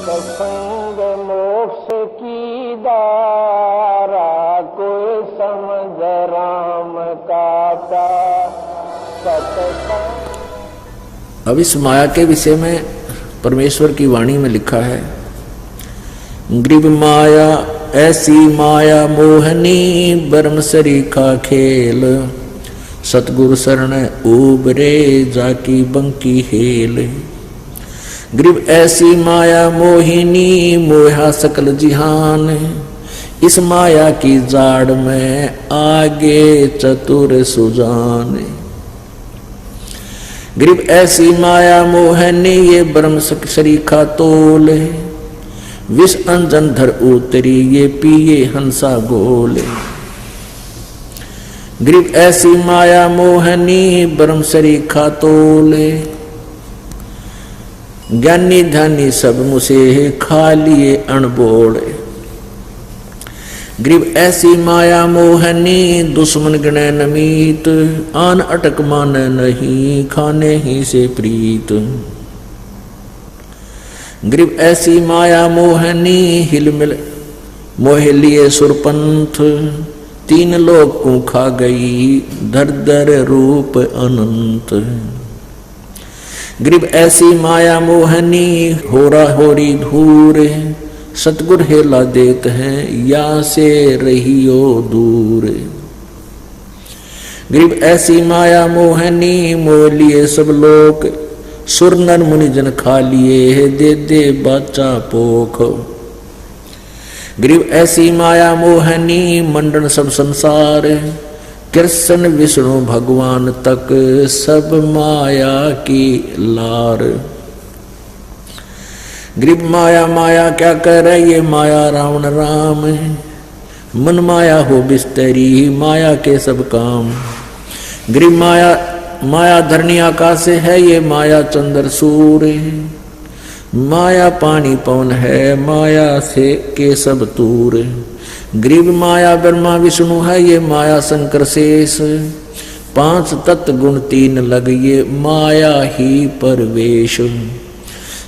सत्संग मोक्ष की दारा, कोई समझ राम का प्यार सत्संग। अब इस माया के विषय में परमेश्वर की वाणी में लिखा है, ग्रीव माया ऐसी माया मोहनी, ब्रह्म सरीखा खेल, सतगुरु शरण उबरे जाकी बंकी हेल। ग्रीव ऐसी माया मोहिनी, मोहा सकल जिहान, इस माया की जाड़ में आगे चतुर सुजान। ग्रीव ऐसी माया मोहनी, ये ब्रह्म सरीखा तोल, विष अंजन धर उतरी, ये पिए हंसा गोले। ग्रीव ऐसी माया मोहनी, ब्रह्म सरीखा तोले, ज्ञानी ध्यानी सब मुसे खा लिए अणबोड़े। ग्रीव ऐसी माया मोहनी, दुश्मन गणे नमीत, आन अटक मान नहीं, खाने ही से प्रीत। ग्रीव ऐसी माया मोहनी, हिल मिल मोह लिए सुरपंथ, तीन लोक को खा गई, धर धर रूप अनंत। ग्रीव ऐसी माया मोहनी, होरा होरी धूर, सतगुर हेला देत हैं, या से रहियो दूर। ग्रीव ऐसी माया मोहनी, मोह लिए सब लोक, सुर नर मुनि जन खा लिए, दे दे बाचा पोख। ग्रीव ऐसी माया मोहनी, मंडन सब संसार, कृष्ण विष्णु भगवान तक सब माया की लार। ग्रीव माया माया क्या करे, ये माया रावण राम, मन माया हो बिस्तरी, माया के सब काम। ग्रीव माया माया धरणी आकाश है, ये माया चंद्र सूर्य, माया पानी पवन है, माया से के सब तूर। ग्रीव माया ब्रह्मा विष्णु है, ये माया शंकर शेष, पांच तत्व गुण तीन लग, ये माया ही परवेश।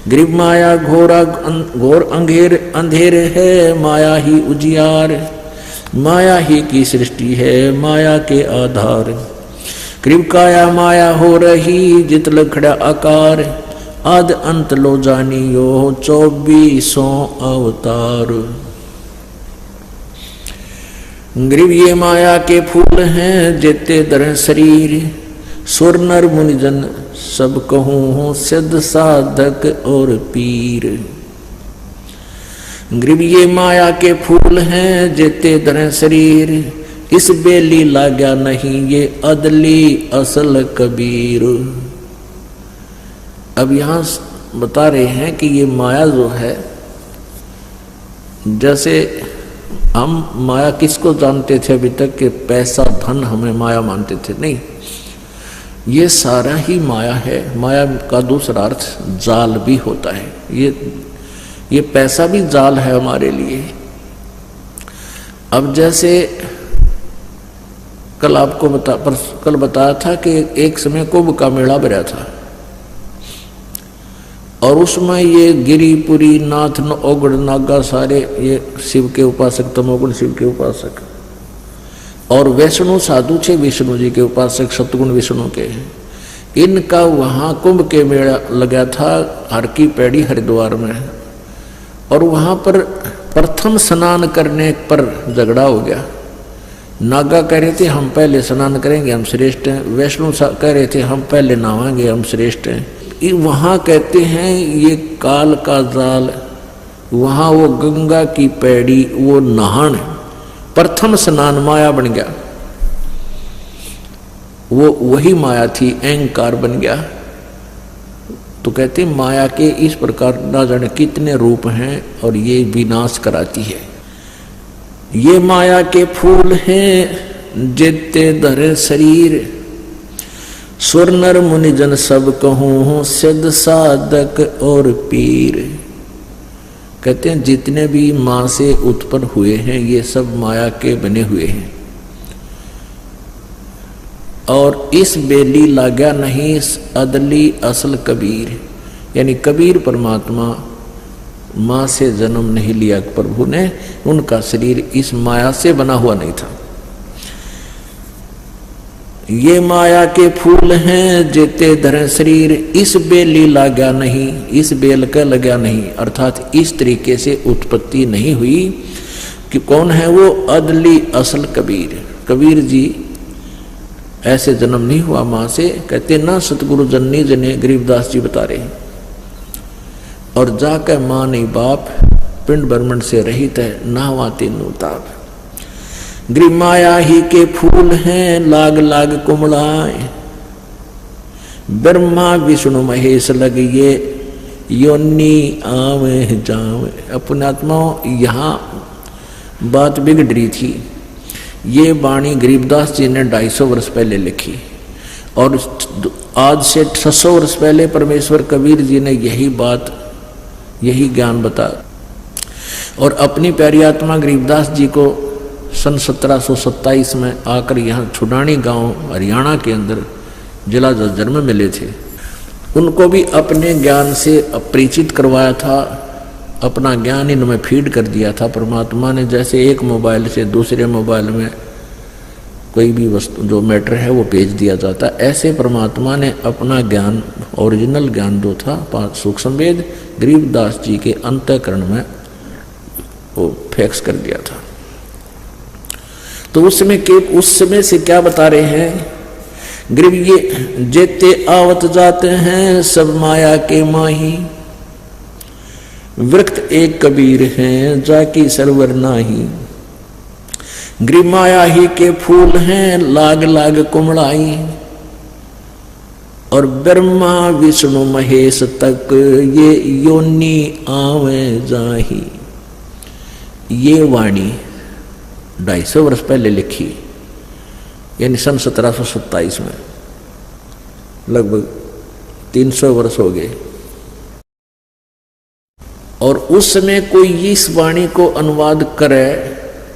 ग्रीव माया घोर अंधेर है, माया ही उजियार, माया ही की सृष्टि है, माया के आधार। ग्रीव काया माया हो रही, जित लखड़ा आकार, आद अंत लो जानियो, 24 अवतार। ग्रीव ये माया के फूल हैं, जेते दर शरीर, सुर नर मुनिजन सब कहूँ, सिद्ध साधक और पीर। ग्रीव ये माया के फूल हैं, जेते दर शरीर, इस बेली लाग्या नहीं, ये अदली असल कबीर। अब यहां बता रहे हैं कि ये माया जो है, जैसे हम माया किसको जानते थे अभी तक कि पैसा धन हमें माया मानते थे, नहीं, ये सारा ही माया है। माया का दूसरा अर्थ जाल भी होता है। ये पैसा भी जाल है हमारे लिए। अब जैसे कल आपको कल बताया था कि एक समय कुंभ का मेला भरा था, और उसमें ये गिरिपुरी नाथ ओगड़ नागा सारे ये शिव के उपासक, तमोगुण शिव के उपासक, और वैष्णु साधु थे विष्णु जी के उपासक, सतगुण विष्णु के। इनका वहाँ कुंभ के मेला लगा था हर की पैड़ी हरिद्वार में, और वहाँ पर प्रथम स्नान करने पर झगड़ा हो गया। नागा कह रहे थे हम पहले स्नान करेंगे, हम श्रेष्ठ हैं। वैष्णु कह रहे थे हम पहले नहाएंगे, हम श्रेष्ठ हैं। वहाँ कहते हैं ये काल का जाल, वहाँ वो गंगा की पैड़ी, वो नहान, प्रथम स्नान माया बन गया। वो वही माया थी, अहंकार बन गया। तो कहते माया के इस प्रकार ना जाने कितने रूप हैं, और ये विनाश कराती है। ये माया के फूल हैं, जेते धरे शरीर, सुर नर मुनि जन सब कहूँ, सिद्ध साधक और पीर। कहते हैं जितने भी माँ से उत्पन्न हुए हैं, ये सब माया के बने हुए हैं, और इस बेली लाग्या नहीं, अदली असल कबीर। यानी कबीर परमात्मा माँ से जन्म नहीं लिया प्रभु ने, उनका शरीर इस माया से बना हुआ नहीं था। ये माया के फूल हैं जेते धरे शरीर, इस बेली लाग्या नहीं, इस बेल का लगा नहीं, अर्थात इस तरीके से उत्पत्ति नहीं हुई। कि कौन है वो? अदली असल कबीर। कबीर जी ऐसे जन्म नहीं हुआ मां से, कहते ना सतगुरु जननी जने, गरीबदास जी बता रहे। और जाकर मां नहीं बाप, पिंड ब्रह्मण से रहित है, नहवा तीनों ताप। गृह माया ही के फूल हैं लाग लाग कुमड़ाए, ब्रह्मा विष्णु महेश लग ये योनि आवे जावे। अपने आत्माओं यहाँ बात बिगड़ रही थी। ये वाणी गरीबदास जी ने 250 वर्ष पहले लिखी और आज से 600 वर्ष पहले परमेश्वर कबीर जी ने यही बात, यही ज्ञान बताया। और अपनी प्यारी आत्मा गरीबदास जी को सन 1727 में आकर यहाँ छुडानी गांव हरियाणा के अंदर जिला झज्जर में मिले थे। उनको भी अपने ज्ञान से अपरिचित करवाया था, अपना ज्ञान इनमें फीड कर दिया था परमात्मा ने। जैसे एक मोबाइल से दूसरे मोबाइल में कोई भी वस्तु जो मैटर है वो भेज दिया जाता, ऐसे परमात्मा ने अपना ज्ञान, ओरिजिनल ज्ञान जो था 5 सूक्ष्म वेद, गरीबदास जी के अंतःकरण में वो फैक्स कर दिया था। तो उस समय से क्या बता रहे हैं? गरीब ये जेते आवत जाते हैं सब माया के माही, वृक्त एक कबीर हैं जाकी सरवर नाही। गृह माया ही के फूल हैं लाग लाग कुमड़ाई, और ब्रह्मा विष्णु महेश तक ये योनि आवे जाही। ये वाणी 250 वर्ष पहले लिखी, यानी सन 1727 में, लगभग 300 वर्ष हो गए। और उस समय कोई इस वाणी को अनुवाद करे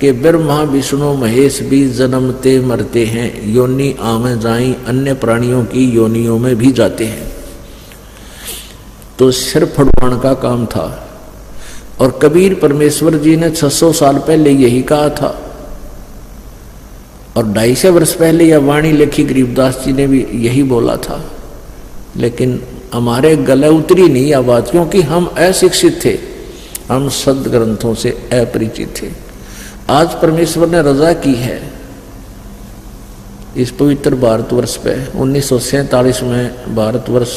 कि ब्रह्मा विष्णु महेश भी जन्मते मरते हैं, योनि आवे जाई, अन्य प्राणियों की योनियों में भी जाते हैं, तो सिर फड़वाण का काम था। और कबीर परमेश्वर जी ने 600 साल पहले यही कहा था, और 250 वर्ष पहले यह वाणी लिखी गरीबदास जी ने भी यही बोला था। लेकिन हमारे गले उतरी नहीं यह बात, क्योंकि हम अशिक्षित थे, हम सद ग्रंथों से अपरिचित थे। आज परमेश्वर ने रजा की है इस पवित्र भारतवर्ष पे। 1947 में भारतवर्ष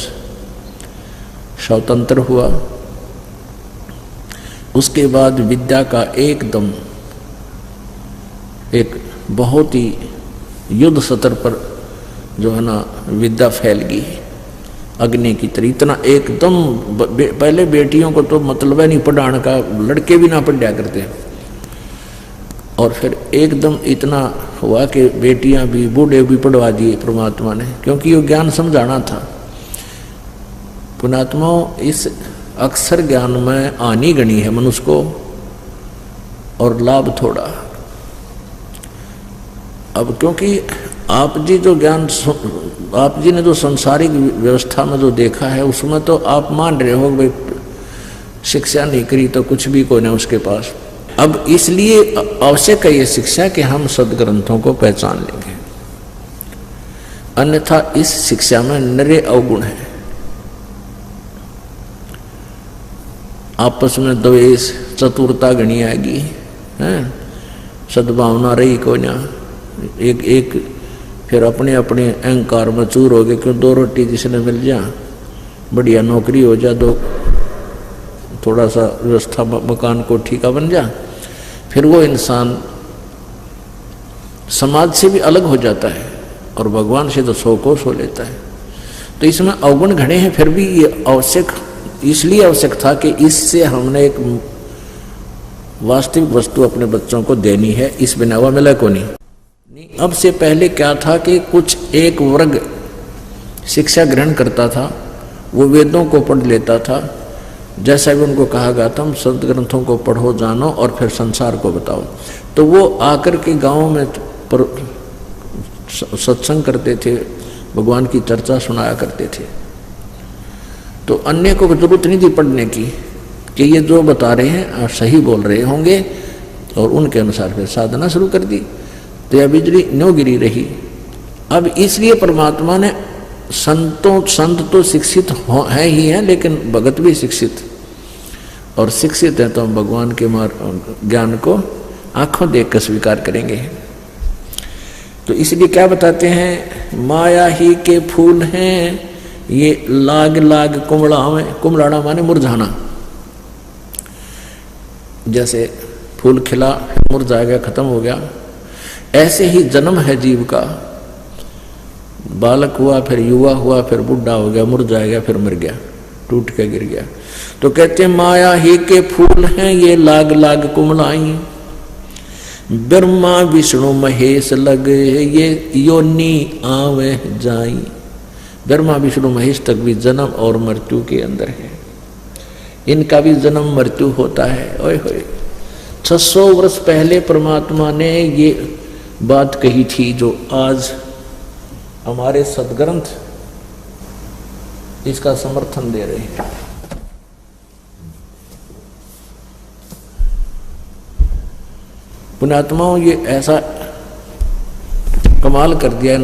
स्वतंत्र हुआ। उसके बाद विद्या का एकदम एक बहुत ही युद्ध स्तर पर जो है ना विद्या फैल गई अग्नि की तरह। इतना एकदम पहले बेटियों को तो मतलब है नहीं पढ़ाने का, लड़के भी ना पढ़ा करते, और फिर एकदम इतना हुआ कि बेटियां भी बूढ़े भी पढ़वा दिए परमात्मा ने, क्योंकि ये ज्ञान समझाना था। पुणात्मा इस अक्षर ज्ञान में आनी गणी है मनुष्य को, और लाभ थोड़ा। अब क्योंकि आप जी जो ज्ञान, आप जी ने जो संसारिक व्यवस्था में जो देखा है उसमें तो आप मान रहे हो भाई शिक्षा नहीं करी तो कुछ भी कोई नहीं उसके पास। अब इसलिए आवश्यक है ये शिक्षा कि हम सदग्रंथों को पहचान लेंगे, अन्यथा इस शिक्षा में नरे अवगुण है। आपस में द्वेष चतुरता गणी आएगी, हैं, सद्भावना रही कोई ना, एक फिर अपने अपने अहंकार में चूर हो गए। क्यों? 2 रोटी जिसने मिल जा, बढ़िया नौकरी हो जा, दो थोड़ा सा व्यवस्था मकान को ठीका बन जा, फिर वो इंसान समाज से भी अलग हो जाता है और भगवान से तो 100 कोस हो लेता है। तो इसमें अवगुण घड़े हैं, फिर भी ये आवश्यक, इसलिए आवश्यक था कि इससे हमने एक वास्तविक वस्तु अपने बच्चों को देनी है, इस बिना हुआ मिला को नहीं। अब से पहले क्या था कि कुछ एक वर्ग शिक्षा ग्रहण करता था, वो वेदों को पढ़ लेता था, जैसा भी उनको कहा गया था, हम संत ग्रंथों को पढ़ो जानो और फिर संसार को बताओ। तो वो आकर के गाँव में सत्संग करते थे, भगवान की चर्चा सुनाया करते थे। तो अन्य को जरूरत नहीं थी पढ़ने की, कि ये जो बता रहे हैं आप सही बोल रहे होंगे, और उनके अनुसार फिर साधना शुरू कर दी। तो यह बिजली न्यों गिरी रही। अब इसलिए परमात्मा ने संत तो शिक्षित है ही हैं, लेकिन भगत भी शिक्षित, और शिक्षित है तो हम भगवान के ज्ञान को आंखों देख कर स्वीकार करेंगे। तो इसलिए क्या बताते हैं, माया ही के फूल हैं ये लाग लाग कुमड़ाना माने मुरझाना। जैसे फूल खिला मुरझा गया, खत्म हो गया, ऐसे ही जन्म है जीव का। बालक हुआ, फिर युवा हुआ, फिर बुढ़ा हो गया, मुरझा गया, फिर मर गया, टूट के गिर गया। तो कहते हैं माया ही के फूल हैं ये लाग लाग कुमलाई, ब्रह्मा विष्णु महेश लगे ये योनि आवे जाई। ब्रह्मा विष्णु महेश तक भी जन्म और मृत्यु के अंदर है, इनका भी जन्म मृत्यु होता है। ओए होए, 600 वर्ष पहले परमात्मा ने ये बात कही थी, जो आज हमारे सदग्रंथ इसका समर्थन दे रहे हैं। पुण्यात्माओं, ये ऐसा कमाल कर दिया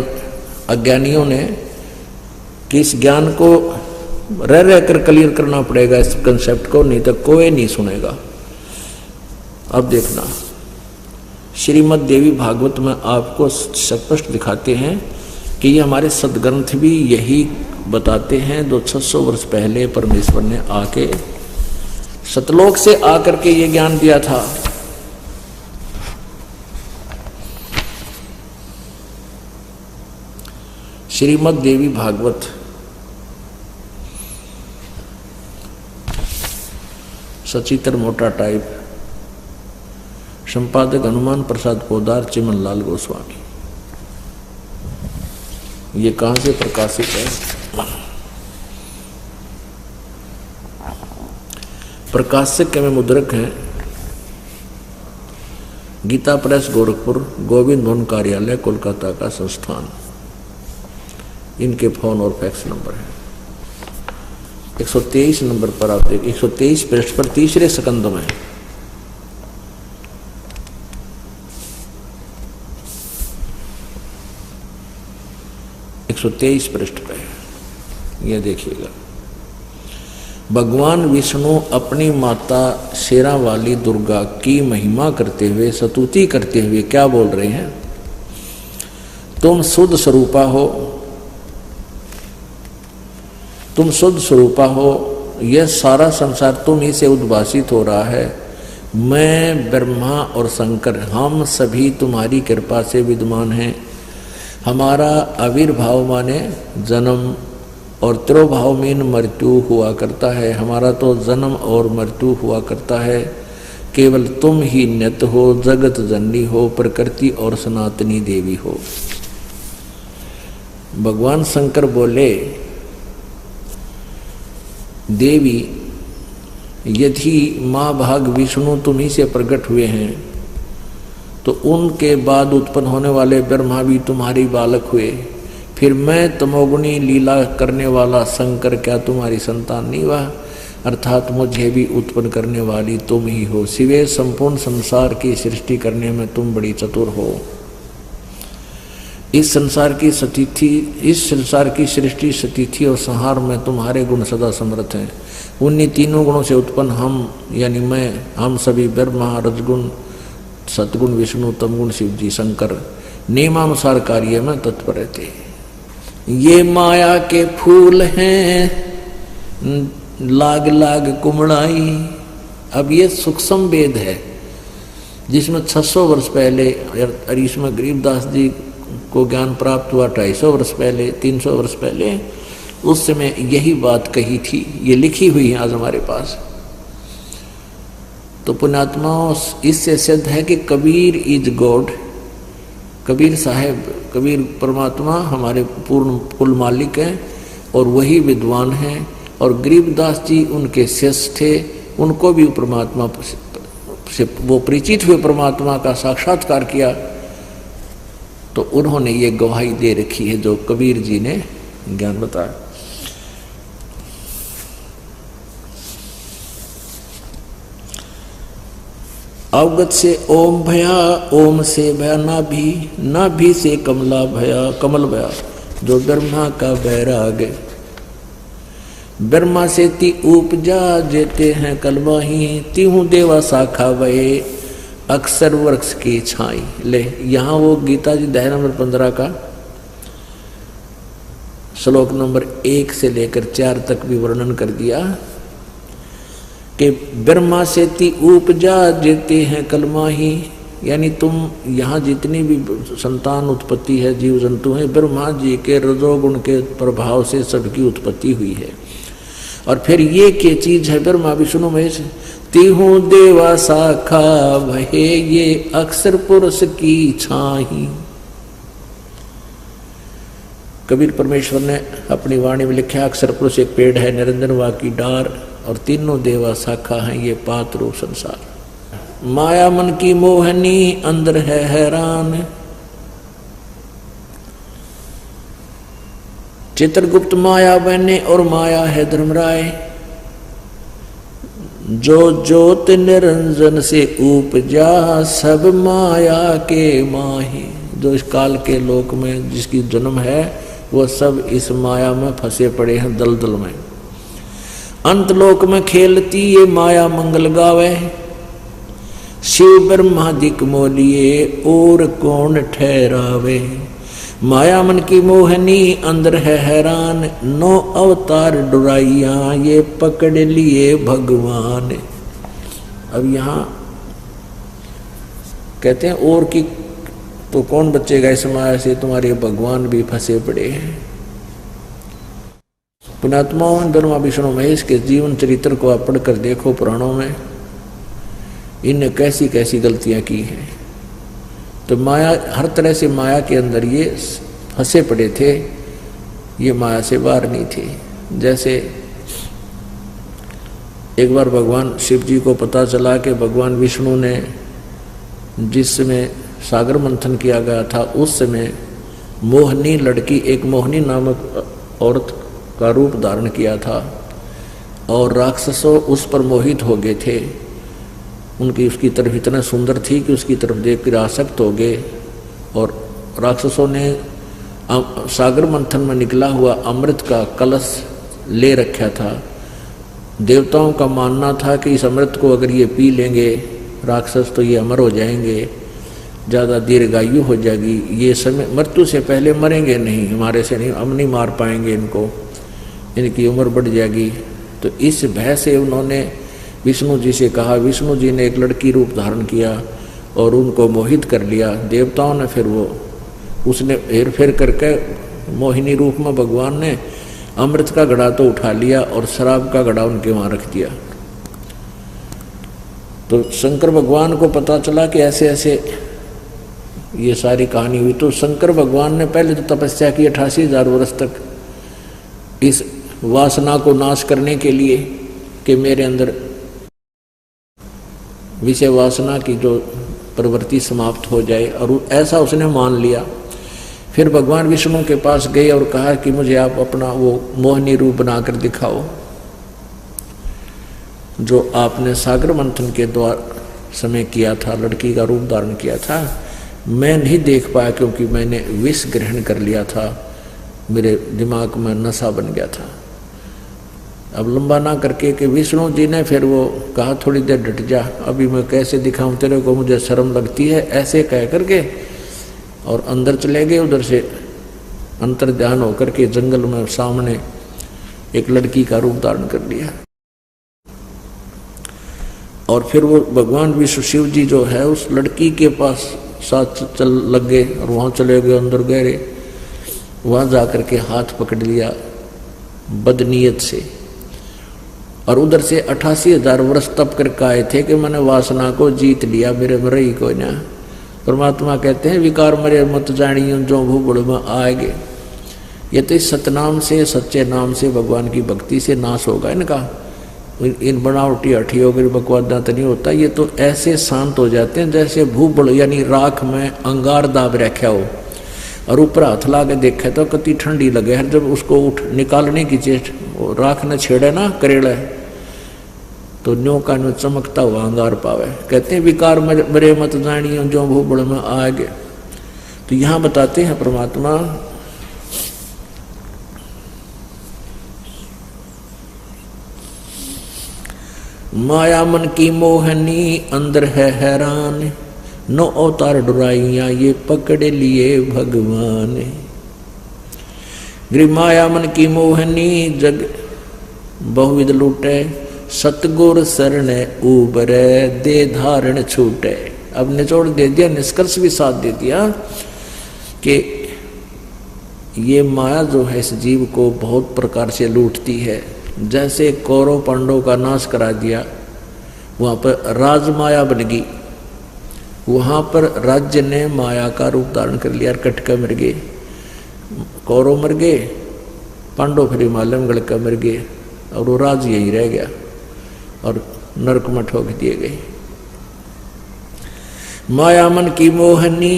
अज्ञानियों ने कि इस ज्ञान को रह रह कर क्लियर करना पड़ेगा इस कंसेप्ट को, नहीं तो कोई नहीं सुनेगा। अब देखना, श्रीमद् देवी भागवत में आपको स्पष्ट दिखाते हैं कि ये हमारे सदग्रंथ भी यही बताते हैं, जो 600 वर्ष पहले परमेश्वर ने आके सतलोक से आकर के ये ज्ञान दिया था। श्रीमद् देवी भागवत सचित्र मोटा टाइप, संपादक हनुमान प्रसाद पोदार, चिमनलाल गोस्वामी। ये कहां से प्रकाशित है? प्रकाशक में मुद्रक हैं गीता प्रेस गोरखपुर, गोविंद भवन कार्यालय कोलकाता का संस्थान। इनके फोन और फैक्स नंबर है। 123 नंबर पर आप देखिए, 123 पृष्ठ पर तीसरे स्कंद में 123 पृष्ठ पे यह देखिएगा। भगवान विष्णु अपनी माता शेरा वाली दुर्गा की महिमा करते हुए, स्तुति करते हुए क्या बोल रहे हैं? तुम शुद्ध स्वरूपा हो, तुम शुद्ध स्वरूपा हो, यह सारा संसार तुम ही से उद्भासित हो रहा है। मैं ब्रह्मा और शंकर हम सभी तुम्हारी कृपा से विद्यमान हैं। हमारा आविर्भाव माने जन्म और तिरोभाव में मृत्यु हुआ करता है। हमारा तो जन्म और मृत्यु हुआ करता है। केवल तुम ही नित्य हो, जगत जननी हो, प्रकृति और सनातनी देवी हो। भगवान शंकर बोले, देवी यदि माँ भाग विष्णु तुम्ही से प्रकट हुए हैं तो उनके बाद उत्पन्न होने वाले ब्रह्मा भी तुम्हारी बालक हुए, फिर मैं तमोगुणी लीला करने वाला शंकर क्या तुम्हारी संतान नहीं हुआ? अर्थात मुझे भी उत्पन्न करने वाली तुम ही हो। सिवे संपूर्ण संसार की सृष्टि करने में तुम बड़ी चतुर हो। इस संसार की सृष्टि स्थिति और संहार में तुम्हारे गुण सदा समर्थ हैं। उन्हीं तीनों गुणों से उत्पन्न हम यानी मैं, हम सभी ब्रह्मा, रजगुण, सतगुण विष्णु, तमगुण शिव जी, शंकर नियमानुसार कार्य में तत्पर रहते। ये माया के फूल हैं लाग लाग कुमड़ाई। अब ये सूक्ष्म वेद है जिसमें 600 वर्ष पहले, और इसमें गरीबदास जी को ज्ञान प्राप्त हुआ 250 वर्ष पहले, 300 वर्ष पहले। उस समय यही बात कही थी, ये लिखी हुई है आज हमारे पास। तो पुण्यात्माओं, इससे सिद्ध है कि कबीर इज गॉड। कबीर साहेब, कबीर परमात्मा हमारे पूर्ण कुल मालिक हैं और वही विद्वान हैं। और गरीबदास जी उनके शिष्य थे, उनको भी परमात्मा से वो परिचित हुए, परमात्मा का साक्षात्कार किया। तो उन्होंने ये गवाही दे रखी है जो कबीर जी ने ज्ञान बताया। अवगत से ओम भया, ओम से भया नाभि, नाभि से कमला भया, कमल भया जो ब्रह्मा का बैराग। ब्रह्मा से ती उपजा जेते हैं कलमाही, तिहु देवा शाखा वहे अक्सर वृक्ष की छाई। ले यहाँ वो गीता जी अध्याय नंबर 15 का श्लोक नंबर 1 से लेकर 4 तक भी वर्णन कर दिया कि ब्रह्मा से ती उपजा जेते हैं कलमाही, यानी तुम यहाँ जितनी भी संतान उत्पत्ति है, जीव जंतु हैं, ब्रह्मा जी के रजोगुण के प्रभाव से सबकी उत्पत्ति हुई है। और फिर ये क्या चीज है ब्रह्मा विष्णु महेश, तिहु देवा शाखा वहे ये अक्सर पुरुष की छाही। कबीर परमेश्वर ने अपनी वाणी में लिखा, अक्सर पुरुष एक पेड़ है, निरंजन वा की डार, और तीनों देवा शाखा हैं ये पात रूप संसार। माया मन की मोहनी अंदर है हैरान, चित्रगुप्त माया बने और माया है धर्मराय। जो ज्योत निरंजन से उपजा सब माया के माही। जो इस काल के लोक में जिसकी जन्म है वो सब इस माया में फंसे पड़े हैं दलदल में। अंत लोक में खेलती ये माया मंगल गावे, शिव ब्रह्मादिक मोलिए और कौन ठहरावे। माया मन की मोहनी अंदर है हैरान, 9 अवतार डुराइया ये पकड़ लिए भगवान। अब यहाँ कहते हैं और की तो कौन बचेगा इस माया से, तुम्हारे भगवान भी फंसे पड़े हैं। पुण्यात्माओं ब्रह्मा विष्णु महेश के जीवन चरित्र को आप पढ़कर देखो पुराणों में, इनने कैसी कैसी गलतियां की हैं। तो माया हर तरह से माया के अंदर ये फंसे पड़े थे, ये माया से बाहर नहीं थे। जैसे एक बार भगवान शिव जी को पता चला कि भगवान विष्णु ने जिस समय सागर मंथन किया गया था उस समय मोहनी लड़की, एक मोहनी नामक औरत का रूप धारण किया था और राक्षसों उस पर मोहित हो गए थे। उनकी उसकी तरफ इतना सुंदर थी कि उसकी तरफ देखकर आसक्त हो गए और राक्षसों ने सागर मंथन में निकला हुआ अमृत का कलश ले रखा था। देवताओं का मानना था कि इस अमृत को अगर ये पी लेंगे राक्षस तो ये अमर हो जाएंगे, ज़्यादा दीर्घायु हो जाएगी, ये समय मृत्यु से पहले मरेंगे नहीं, हमारे से नहीं, हम नहीं मार पाएंगे इनको, इनकी उम्र बढ़ जाएगी। तो इस भय से उन्होंने विष्णु जी से कहा। विष्णु जी ने एक लड़की रूप धारण किया और उनको मोहित कर लिया। देवताओं ने फिर वो उसने हेर फेर करके मोहिनी रूप में भगवान ने अमृत का घड़ा तो उठा लिया और शराब का घड़ा उनके वहाँ रख दिया। तो शंकर भगवान को पता चला कि ऐसे ऐसे ये सारी कहानी हुई। तो शंकर भगवान ने पहले तो तपस्या की 88,000 वर्ष तक इस वासना को नाश करने के लिए कि मेरे अंदर विषय वासना की जो प्रवृत्ति समाप्त हो जाए, और ऐसा उसने मान लिया। फिर भगवान विष्णु के पास गए और कहा कि मुझे आप अपना वो मोहिनी रूप बनाकर दिखाओ जो आपने सागर मंथन के द्वारा समय किया था, लड़की का रूप धारण किया था। मैं नहीं देख पाया क्योंकि मैंने विष ग्रहण कर लिया था, मेरे दिमाग में नशा बन गया था। अब लंबा ना करके कि विष्णु जी ने फिर वो कहा थोड़ी देर डट जा, अभी मैं कैसे दिखाऊं तेरे को, मुझे शर्म लगती है, ऐसे कह करके और अंदर चले गए। उधर से अंतर ध्यान होकर के जंगल में सामने एक लड़की का रूप धारण कर लिया। और फिर वो भगवान विष्णु शिव जी जो है उस लड़की के पास साथ चल लग गए और वहाँ चले गए, अंदर गहरे, वहाँ जा कर के हाथ पकड़ लिया बदनीयत से। और उधर से 88,000 वर्ष तप करके आए थे कि मैंने वासना को जीत लिया, मेरे में रही कोई ना। परमात्मा कहते हैं विकार मरे मत जानियो जो भूबड़ में आएंगे। ये तो इस सतनाम से, सच्चे नाम से, भगवान की भक्ति से नाश होगा इनका। इन बनावटी हठियों के बकवादा तो नहीं होता। ये तो ऐसे शांत हो जाते हैं जैसे भूबड़ यानी राख में अंगार दाब रखा हो और ऊपर हाथ ला के देखे तो कितनी ठंडी लगे। हर जब उसको उठ निकालने की चेष्टा राख ने छेड़े ना करेड़ा तो न्यो का न्यो चमकता हुआ अंगार पावे। कहते हैं विकार मरे मत जानियो जो भूबड़ में आ गए। तो यहां बताते हैं परमात्मा माया मन की मोहनी अंदर है हैरान, नो अवतार डुराइया ये पकड़ लिए भगवान। गृह माया मन की मोहनी जग बहुविध लूटे, सतगुर शरण उबरे दे धारण छूटे। अब निचोड़ दे दिया, निष्कर्ष भी साथ दे दिया कि ये माया जो है इस जीव को बहुत प्रकार से लूटती है। जैसे कौरव पांडव का नाश करा दिया, वहां पर राजमाया बन गई, वहां पर राज्य ने माया का रूप धारण कर लिया। कटका मर गए, कौरव मर गए, पांडव फिर हिमालय में गड़का मर गए और वो राज यही रह गया और नरक में ठोक दिए गए। माया मन की मोहनी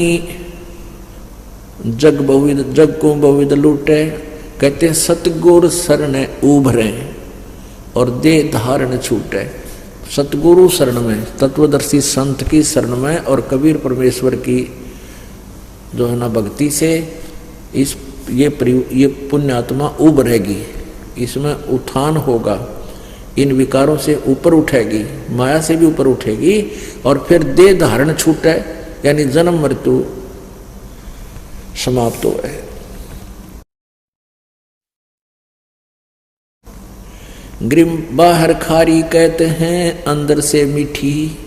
जग को बहुविध लूटे। कहते हैं सतगुरु शरण उभरे और दे धारण छूटे। सतगुरु शरण में, तत्वदर्शी संत की शरण में और कबीर परमेश्वर की जो है ना भक्ति से ये पुण्यात्मा उभरेगी, इसमें उत्थान होगा, इन विकारों से ऊपर उठेगी, माया से भी ऊपर उठेगी और फिर दे धारण छूटे, यानी जन्म मृत्यु समाप्त हो है। ग्रीम बाहर खारी कहते हैं अंदर से मीठी,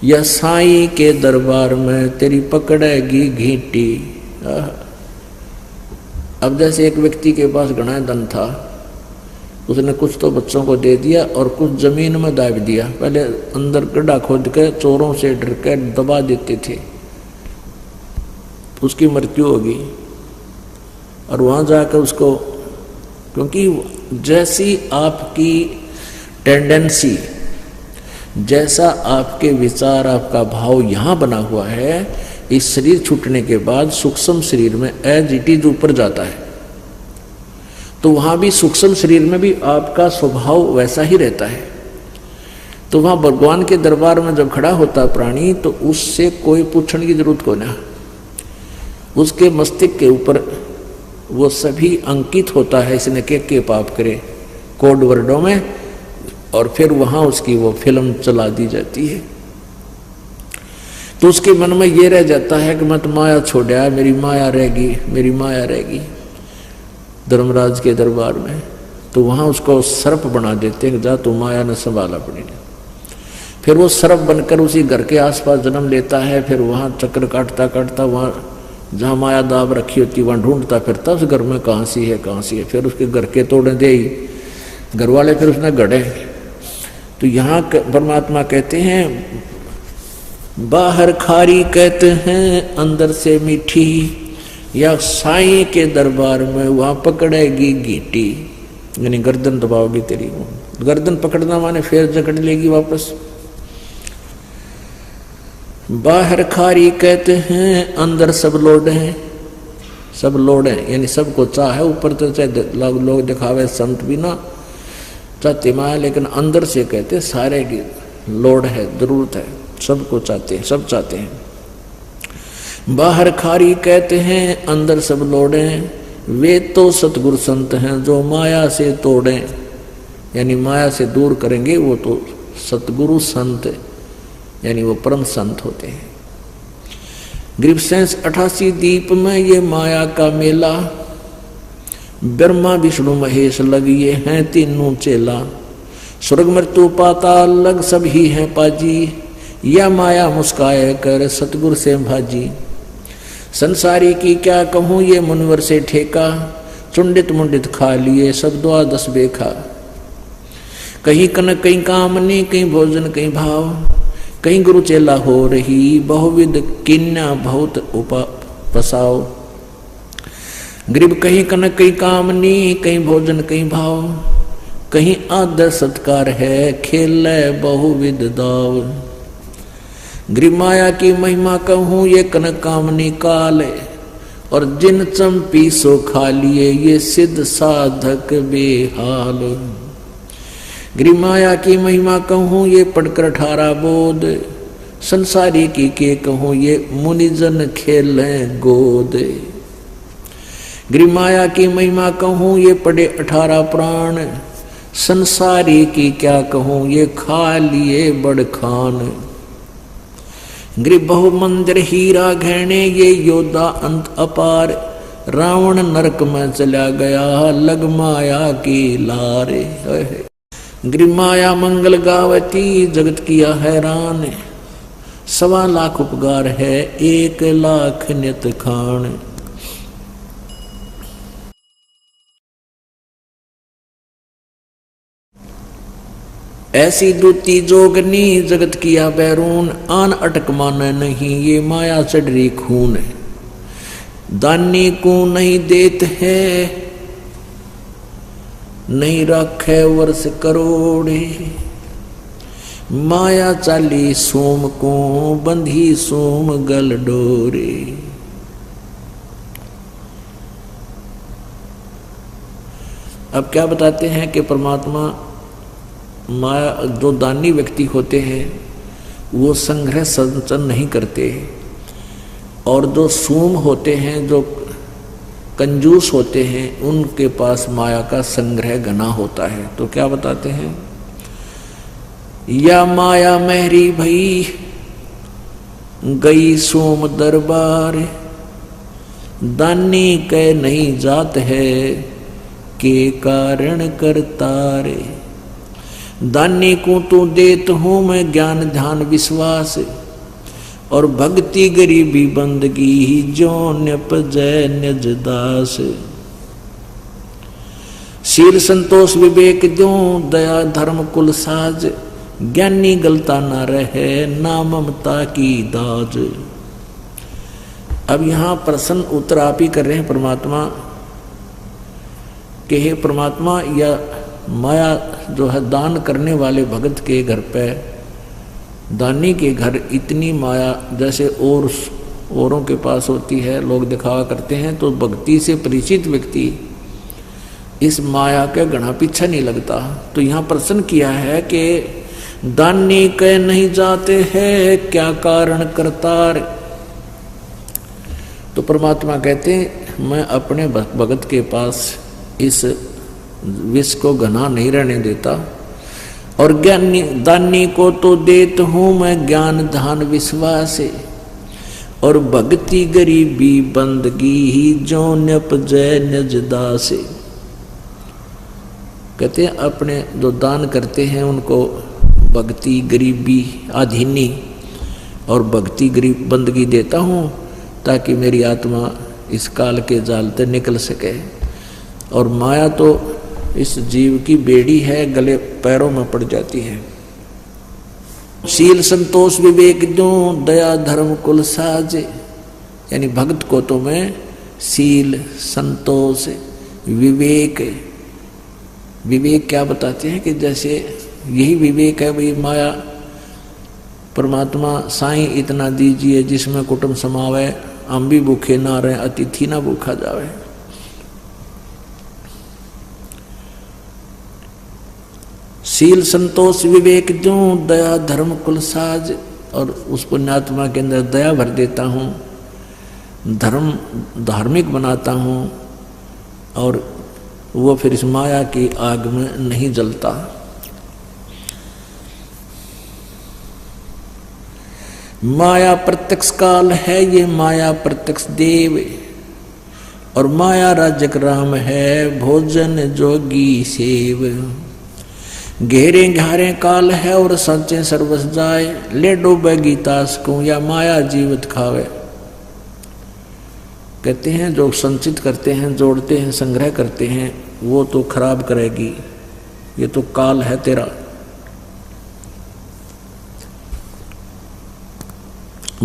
या साईं के दरबार में तेरी पकड़ेगी घींटी। अब जैसे एक व्यक्ति के पास घना धन था, उसने कुछ तो बच्चों को दे दिया और कुछ जमीन में दाब दिया। पहले अंदर गड्ढा खोद के चोरों से डर के दबा देते थे, उसकी मृत्यु होगी। और वहां जाकर उसको, क्योंकि जैसी आपकी टेंडेंसी, जैसा आपके विचार, आपका भाव यहां बना हुआ है, इस शरीर छूटने के बाद सूक्ष्म शरीर में एज इट इज ऊपर जाता है। तो वहां भी सूक्ष्म शरीर में भी आपका स्वभाव वैसा ही रहता है। तो वहां भगवान के दरबार में जब खड़ा होता प्राणी, तो उससे कोई पूछने की जरूरत को ना, उसके मस्तिष्क के ऊपर वो सभी अंकित होता है, इसने के पाप करे कोड वर्डों में, और फिर वहां उसकी वो फिल्म चला दी जाती है। तो उसके मन में ये रह जाता है कि मत माया छोड़ा, मेरी माया रहेगी, मेरी माया रहेगी। धर्मराज के दरबार में तो वहां उसको सर्प बना देते हैं, जा तू माया ने संभाला पड़ी। फिर वो सर्प बनकर उसी घर के आसपास जन्म लेता है। फिर वहां चक्कर काटता काटता वहां जहाँ माया दाब रखी होती वहां ढूंढता फिरता उस घर में कहाँ सी है, कहाँ सी है। फिर उसके घर के तोड़े दे ही घर वाले, फिर उसने गढ़े। तो यहाँ परमात्मा कहते हैं बाहर खारी कहते हैं अंदर से मीठी, या साईं के दरबार में वहां पकड़ेगी गीटी, यानी गर्दन दबाओगी तेरी। गर्दन पकड़ना माने फिर जकड़ लेगी वापस। बाहर खारी कहते हैं अंदर सब लोड हैं, सब लोड हैं, यानी सबको चाह है। ऊपर तो चाहे लोग दिखावे संत भी ना चाहते माया, लेकिन अंदर से कहते सारे की लोड है, जरूरत है, सबको चाहते हैं, सब चाहते हैं। बाहर खारी कहते हैं अंदर सब लोडे, वे तो सतगुरु संत हैं जो माया से तोड़े, यानी माया से दूर करेंगे वो तो सतगुरु संत, यानी वो परम संत होते हैं। ग्रीवसेंस 88 दीप में ये माया का मेला, ब्रह्मा विष्णु महेश लगिए हैं तीनों चेला, स्वर्ग मृत्यु पाताल लग सब ही हैं पाजी, या माया मुस्काए कर सतगुरु से भाजी। संसारी की क्या कहूँ ये मुनवर से ठेका, चुंडित मुंडित खा लिए सब द्वादश बेखा। कहीं कनक कहीं कामनी, कहीं भोजन कहीं भाव, कहीं गुरु चेला हो रही बहुविध किन्या बहुत उपसाओ। गरीब कहीं कनक कहीं कामनी, कहीं भोजन कहीं भाव, कहीं आदर सत्कार है खेल बहुविध दाव। गृह माया की महिमा कहूँ ये कनक कामनी काल, और जिन चंपी सो खा लिए ये सिद्ध साधक बेहाल। गिरि माया की महिमा कहूँ ये पढ़कर 18 बोध, संसारी की के कहूँ ये मुनिजन खेलें गोद। गिरि माया की महिमा कहूँ ये पढ़े 18 पुराण, संसारी की क्या कहूँ ये खा लिए बड़ खान। गिरि बहु मंदिर हीरा गहने ये योद्धा अंत अपार, रावण नरक में चला गया लग माया की लारे। गिरि माया मंगल गावती जगत किया हैरान, 1.25 लाख उपकार है 1 लाख नित खान। ऐसी दूती जोगनी जगत किया बैरून, आन अटक माने नहीं ये माया चढ़ी खून। दानी को नहीं देत है नहीं रखे वर्ष करोड़े, माया चाली सोम को बंधी सोम गल डोरे। अब क्या बताते हैं कि परमात्मा माया जो दानी व्यक्ति होते हैं वो संग्रह संचन नहीं करते, और जो सूम होते हैं जो कंजूस होते हैं उनके पास माया का संग्रह घना होता है। तो क्या बताते हैं, या माया मेहरी भई गई सोम दरबार, दानी के नहीं जात है के कारण करतारे। दानी को तो देत हूँ मैं ज्ञान ध्यान विश्वास, और भक्ति गरीबी बंदगी जो न्यपजय निज दास। शील संतोष विवेक जो दया धर्म कुल साज, ज्ञानी गलता न रहे ना ममता की दाज। अब यहाँ प्रश्न उत्तर आप ही कर रहे हैं परमात्मा कि हे परमात्मा, या माया जो है दान करने वाले भगत के घर पे, दानी के घर इतनी माया जैसे औरों के पास होती है, लोग दिखावा करते हैं, तो भक्ति से परिचित व्यक्ति इस माया के घना पीछा नहीं लगता। तो यहाँ प्रश्न किया है कि दानी के नहीं जाते हैं क्या कारण करतार। तो परमात्मा कहते हैं मैं अपने भगत के पास इस विष को घना नहीं रहने देता, और ज्ञानी दानी को तो देत हूँ मैं ज्ञान ध्यान विश्वास, और भक्ति गरीबी बंदगी ही जो न्यपजय निज दास। कहते हैं अपने जो दान करते हैं उनको भक्ति गरीबी आधीनी और भक्ति गरीब बंदगी देता हूँ, ताकि मेरी आत्मा इस काल के जाल से निकल सके। और माया तो इस जीव की बेड़ी है, गले पैरों में पड़ जाती है। शील संतोष विवेक जो दया धर्म कुल साज, यानी भक्त को तो मैं शील संतोष विवेक, विवेक क्या बताते हैं कि जैसे यही विवेक है भाई, माया परमात्मा साईं इतना दीजिए जिसमें कुटुंब समावे, हम भी भूखे ना रहे अतिथि ना भूखा जावे। शील संतोष विवेक जो दया धर्म कुल साज, और उस पुण्यात्मा के अंदर दया भर देता हूँ, धर्म धार्मिक बनाता हूँ, और वो फिर इस माया की आग में नहीं जलता। माया प्रत्यक्ष काल है ये माया प्रत्यक्ष देव, और माया राजक राम है भोजन जोगी सेव। घेरे घारे काल है और सचे सर्वस जाए, ले डूबे गीतास को या माया जीवित खावे। कहते हैं जो संचित करते हैं, जोड़ते हैं, संग्रह करते हैं, वो तो खराब करेगी, ये तो काल है तेरा।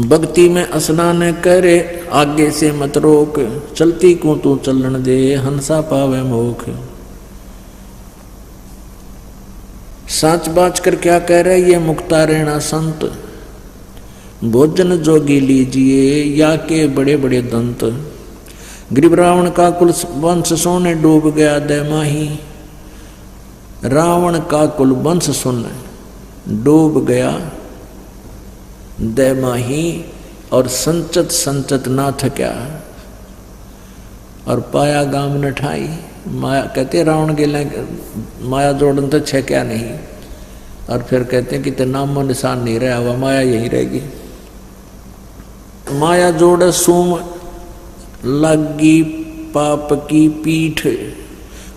भक्ति में स्नान करे आगे से मत रोक, चलती को तू चलन दे हंसा पावे मोख। साच बाच कर क्या कह रहे ये मुक्ता रहना संत, भोजन जोगी लीजिए या के बड़े बड़े दंत। गिरिव रावण का कुल वंश सोने डूब गया दय माही, रावण का कुल वंश सुन डूब गया दैमाही, और संचत संचत ना थक्या, और पाया गाम न ठाई। माया कहते रावण के माया जोड़न तो छे क्या नहीं, और फिर कहते हैं कि ते नामो निशान नहीं रहा हुआ, माया यही रहेगी। माया जोड़ सूम लगी पाप की पीठ,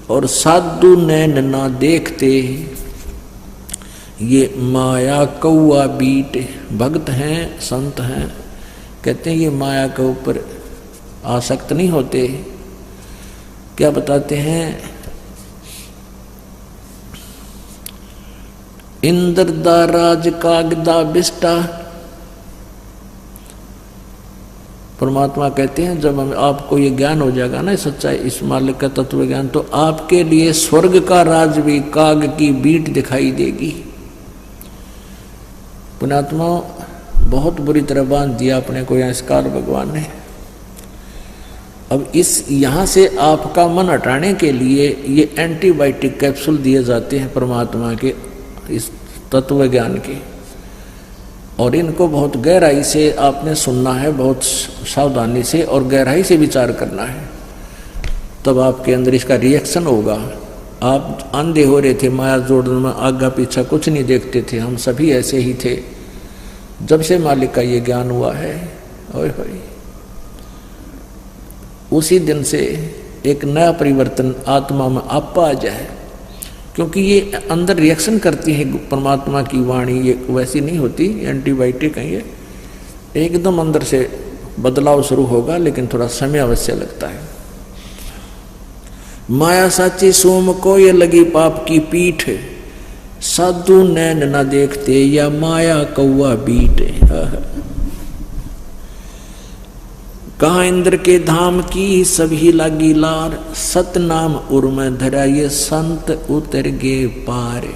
और साधु नैन ना देखते, ये माया कौआ बीट। भक्त हैं, संत हैं, कहते हैं ये माया के ऊपर आसक्त नहीं होते। क्या बताते हैं? इंद्र दा राज कागदा बिष्टा। परमात्मा कहते हैं जब हम आपको ये ज्ञान हो जाएगा ना, सच्चाई इस मालिक का तत्व ज्ञान, तो आपके लिए स्वर्ग का राज भी काग की बीट दिखाई देगी। पुण्यात्मा बहुत बुरी तरह बांध दिया अपने को यहाँ इस काल भगवान ने। अब इस यहाँ से आपका मन हटाने के लिए ये एंटीबायोटिक कैप्सूल दिए जाते हैं परमात्मा के इस तत्व ज्ञान के, और इनको बहुत गहराई से आपने सुनना है, बहुत सावधानी से और गहराई से विचार करना है, तब आपके अंदर इसका रिएक्शन होगा। आप अंधे हो रहे थे माया जोड़ने में, आगा पीछा कुछ नहीं देखते थे, हम सभी ऐसे ही थे। जब से मालिक का ये ज्ञान हुआ है, ओए होए, उसी दिन से एक नया परिवर्तन आत्मा में आपा आ जाए, क्योंकि ये अंदर रिएक्शन करती है परमात्मा की वाणी, ये वैसी नहीं होती एंटीबायोटिक है, ये एकदम अंदर से बदलाव शुरू होगा, लेकिन थोड़ा समय अवश्य लगता है। माया साची सोम को ये लगी पाप की पीठ, साधु नैन न देखते, या माया कौआ बीट। कहा इंद्र के धाम की सभी लागी लार, सतनाम उर्म धरा ये संत उतर गे पार।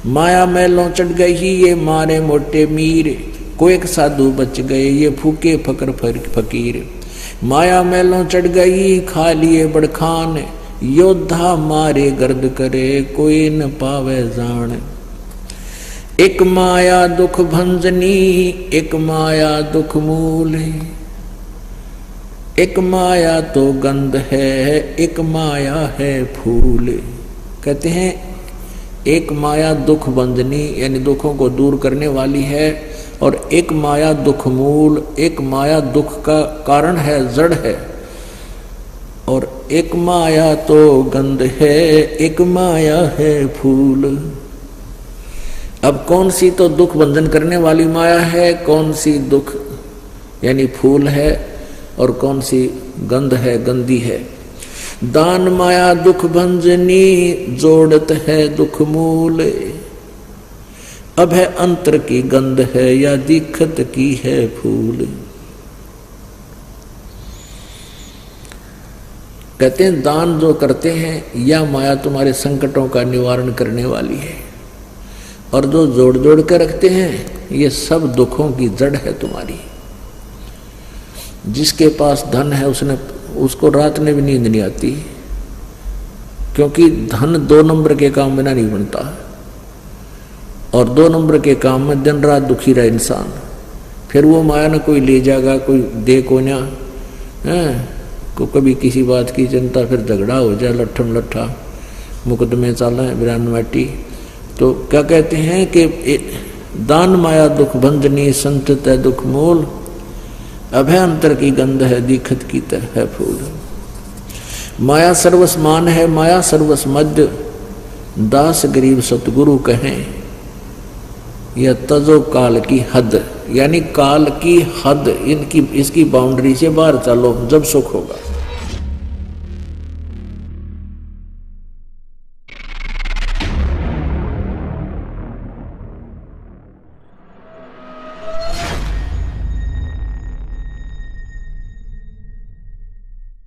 माया मैलों चढ़ गई ये मारे मोटे मीर, को एक साधु बच गए ये फूके फकर फकीर। माया मैलों चढ़ गई खा लिए बड़खान, योद्धा मारे गर्द करे कोई न पावे जान। एक माया दुख भंजनी, एक माया दुख मूल, एक माया तो गंध है, एक माया है फूल। कहते हैं एक माया दुख बंधनी यानी दुखों को दूर करने वाली है, और एक माया दुख मूल, एक माया दुख का कारण है, जड़ है, और एक माया तो गंध है, एक माया है फूल। अब कौन सी तो दुख बंधन करने वाली माया है, कौन सी दुख यानी फूल है, और कौन सी गंध है, गंदी है। दान माया दुख भंजनी, जोड़त है दुख मूल। अब है अंतर की गंध है, या दिखत की है फूल। कहते हैं दान जो करते हैं, या माया तुम्हारे संकटों का निवारण करने वाली है, और जो जोड़ जोड़ कर रखते हैं, ये सब दुखों की जड़ है तुम्हारी। जिसके पास धन है उसको रात में भी नींद नहीं आती, क्योंकि धन 2 नंबर के काम बिना नहीं बनता, और 2 नंबर के काम में दिन रात दुखी रहे इंसान। फिर वो माया न कोई ले जाएगा, कोई दे को ना को कभी किसी बात की चिंता, फिर झगड़ा हो जाए, लट्ठम लट्ठा मुकदमे चाला बिरान माटी। तो क्या कहते हैं कि दान माया दुख भंजनी, संचित है दुख मूल। अभय अंतर की गंध है, दिखत की तरह है फूल। माया सर्वस मान है, माया सर्वस मध्य, दास गरीब सतगुरु कहें। यह तजो काल की हद, यानी काल की हद, इसकी बाउंड्री से बाहर चलो, जब सुख होगा।